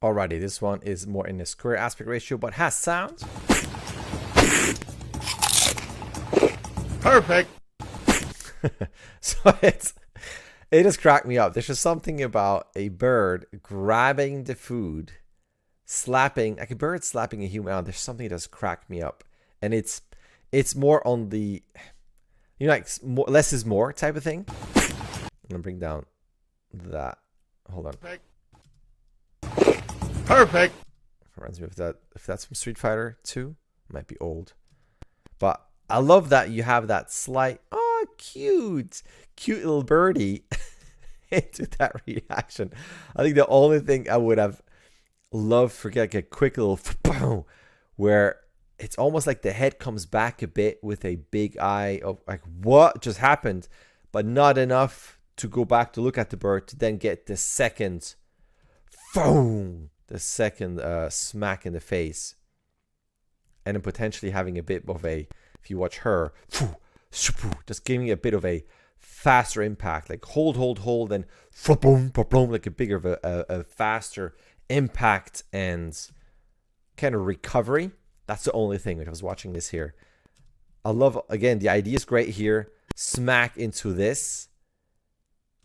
Alrighty, this one is more in a square aspect ratio, but has sound. Perfect. So it just cracked me up. There's just something about a bird grabbing the food, slapping, like a bird slapping a human out. There's something that just cracked me up. And it's more on the, you know, like more, less is more type of thing. I'm gonna bring down that. Hold on. Perfect. Reminds me of that. If that's from Street Fighter 2, it might be old. But I love that you have that slight, oh, cute little birdie into that reaction. I think the only thing I would have loved for like a quick little boom, where it's almost like the head comes back a bit with a big eye of like, what just happened? But not enough to go back to look at the bird to then get the second, boom, the second smack in the face. And then potentially having a bit of a, if you watch her, just giving a bit of a faster impact, like hold, and like a bigger of a faster impact and kind of recovery. That's the only thing when I was watching this here. I love, again, the idea is great here. Smack into this.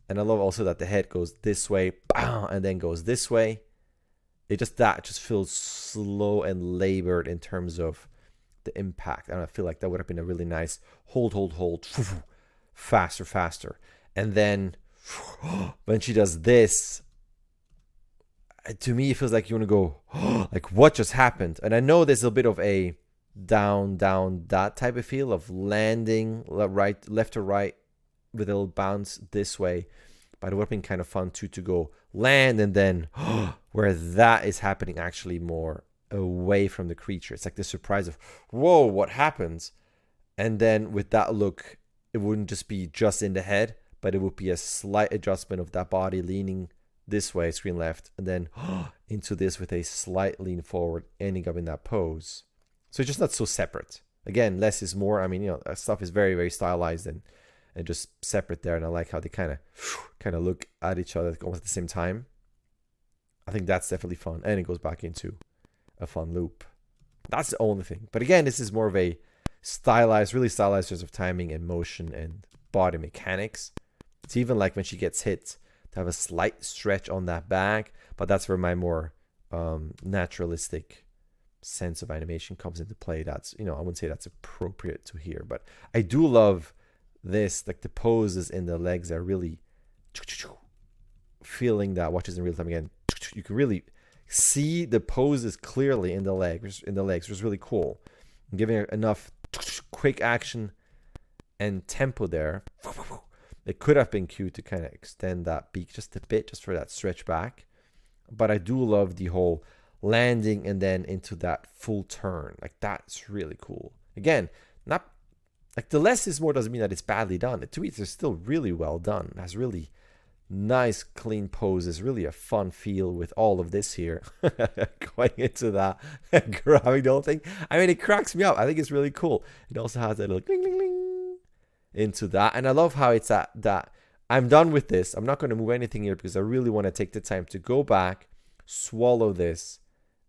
And I love also that the head goes this way, and then goes this way. That just feels slow and labored in terms of the impact. And I feel like that would have been a really nice hold, faster. And then when she does this, to me, it feels like you want to go, like, what just happened? And I know there's a bit of a down, that type of feel of landing left to right with a little bounce this way. But it would have been kind of fun too to go land and then where that is happening actually more away from the creature. It's like the surprise of, whoa, what happens? And then with that look, it wouldn't just be just in the head, but it would be a slight adjustment of that body leaning this way, screen left, and then into this with a slight lean forward, ending up in that pose. So it's just not so separate. Again, less is more. I mean, you know, stuff is very, very stylized and just separate there. And I like how they kind of look at each other almost at the same time. I think that's definitely fun. And it goes back into a fun loop. That's the only thing. But again, this is more of a stylized, really stylized in terms of timing and motion and body mechanics. It's even like when she gets hit, to have a slight stretch on that back. But that's where my more naturalistic sense of animation comes into play. That's, you know, I wouldn't say that's appropriate to here. But I do love this, like the poses in the legs are really feeling that. Watch this in real time again. You can really see the poses clearly in the legs, which is really cool. And giving it enough quick action and tempo there. It could have been cute to kind of extend that beak just a bit, just for that stretch back. But I do love the whole landing and then into that full turn. Like, that's really cool. Again, not like the less is more doesn't mean that it's badly done. To me, it's still really well done. It has really nice, clean poses. Really a fun feel with all of this here. Going into that, grabbing the whole thing. I mean, it cracks me up. I think it's really cool. It also has that little cling, cling, cling into that. And I love how it's at that. I'm done with this. I'm not going to move anything here because I really want to take the time to go back, swallow this,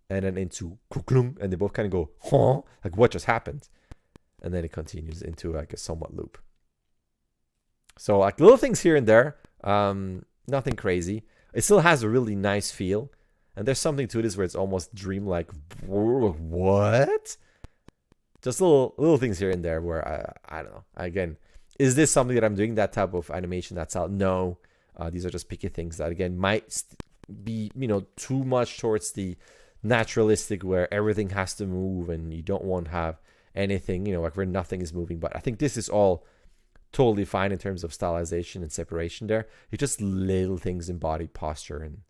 and then into and they both kind of go, huh? Like, what just happened? And then it continues into like a somewhat loop. So like little things here and there, nothing crazy. It still has a really nice feel, and there's something to this where it's almost dreamlike. What? Just little things here and there where I don't know. Again, is this something that I'm doing, that type of animation that's out? No, these are just picky things that again might be, you know, too much towards the naturalistic where everything has to move and you don't want to have anything, you know, like where nothing is moving. But I think this is all totally fine in terms of stylization and separation there. It's just little things in body posture and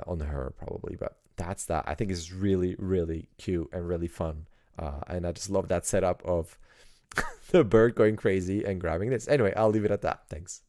on her probably. But that's that. I think it's really, really cute and really fun. And I just love that setup of the bird going crazy and grabbing this. Anyway, I'll leave it at that. Thanks.